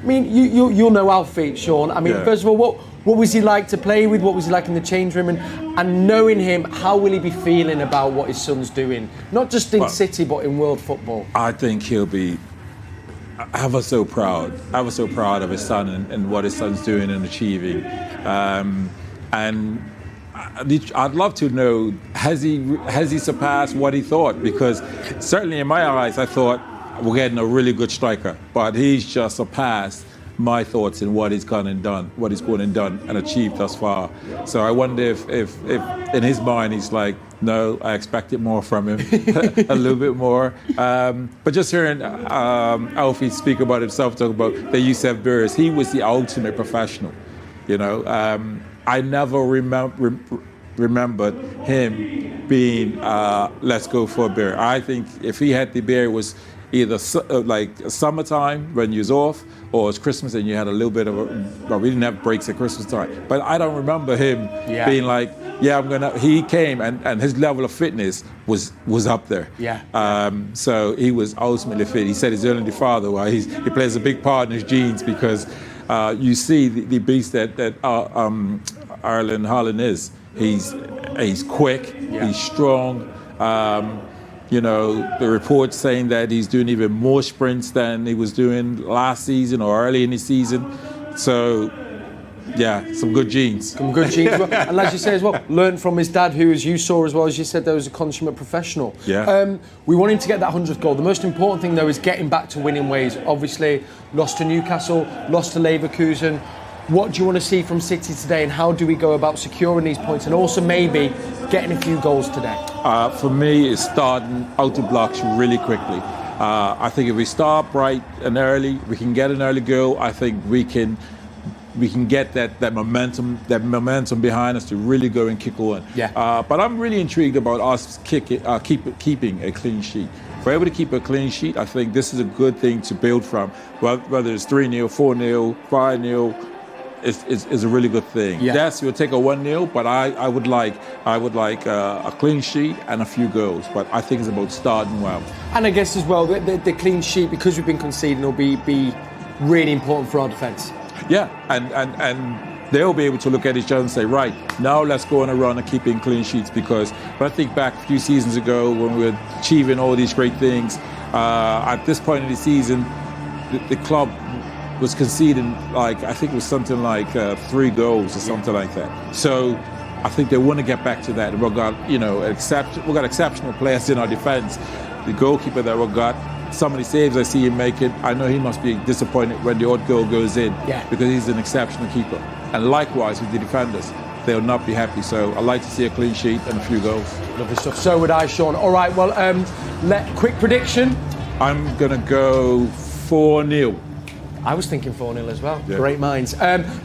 You'll know Alfie, Shaun. First of all, what was he like to play with? What was he like in the change room? And knowing him, how will he be feeling about what his son's doing? Not just in City, but in world football. I think he'll be ever so proud of his son and what his son's doing and achieving. And I'd love to know, has he surpassed what he thought? Because certainly in my eyes, I thought we're getting a really good striker, but he's just surpassed my thoughts in what he's gone and done and achieved thus far. So I wonder if in his mind he's like, no, I expected more from him, a little bit more. But just hearing Alfie speak about himself, talk about the Youssef Beers, he was the ultimate professional. I never remembered him being, let's go for a beer. I think if he had the beer, it was either like summertime when you was off, or it's Christmas and you had a little bit of we didn't have breaks at Christmas time. But I don't remember him being like, he came and his level of fitness was up there. So he was ultimately fit. He said he's only the father. Well, he plays a big part in his genes, because you see the beast that Erling Haaland is. He's quick, he's strong. The reports saying that he's doing even more sprints than he was doing last season or early in the season. So, some good genes. Some good genes. And as you say as well, learned from his dad, who, as you saw as well, as you said, there was a consummate professional. We want him to get that 100th goal. The most important thing, though, is getting back to winning ways. Obviously, lost to Newcastle, lost to Leverkusen. What do you want to see from City today, and how do we go about securing these points and also maybe getting a few goals today? For me, it's starting out the blocks really quickly. I think if we start bright and early, we can get an early goal. I think we can get that momentum behind us to really go and kick on. But I'm really intrigued about us keeping a clean sheet. If we're able to keep a clean sheet, I think this is a good thing to build from. Whether it's 3-0, 4-0, 5-0. Is a really good thing. Yes, we'll take a 1-0, but I would like a clean sheet and a few goals. But I think it's about starting well. And I guess as well, the clean sheet, because we've been conceding, will be really important for our defence. And they'll be able to look at each other and say, right, now let's go on a run and keep in clean sheets. Because when I think back a few seasons ago when we were achieving all these great things, at this point in the season, the club was conceding, I think it was something like 3 goals or something like that. So I think they want to get back to that. We've got, we've got exceptional players in our defence. The goalkeeper that we've got, some of the saves I see him making, I know he must be disappointed when the odd goal goes in, because he's an exceptional keeper. And likewise with the defenders, they'll not be happy. So I'd like to see a clean sheet and a few goals. Lovely stuff. So would I, Shaun. All right, well, quick prediction. I'm going to go 4-0. I was thinking 4-0 as well. Great minds.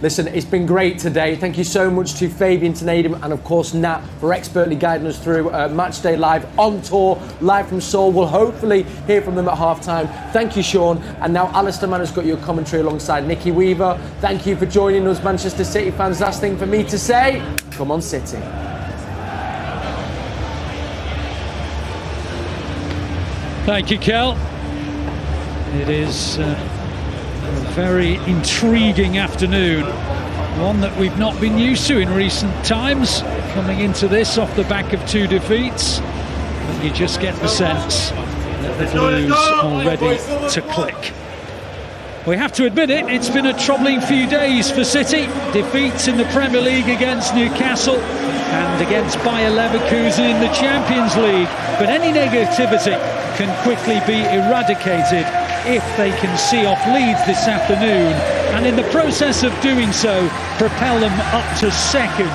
Listen, it's been great today. Thank you so much to Fabian, to Nedum, and of course Nat for expertly guiding us through Matchday Live on tour, live from Seoul. We'll hopefully hear from them at half-time. Thank you, Shaun. And now Alistair Mann has got your commentary alongside Nicky Weaver. Thank you for joining us, Manchester City fans. Last thing for me to say, come on City. Thank you, Kel. It is a very intriguing afternoon, one that we've not been used to in recent times, coming into this off the back of 2 defeats. But you just get the sense that the Blues are ready to click. We have to admit it, it's been a troubling few days for City. Defeats in the Premier League against Newcastle and against Bayer Leverkusen in the Champions League. But any negativity can quickly be eradicated if they can see off Leeds this afternoon, and in the process of doing so, propel them up to second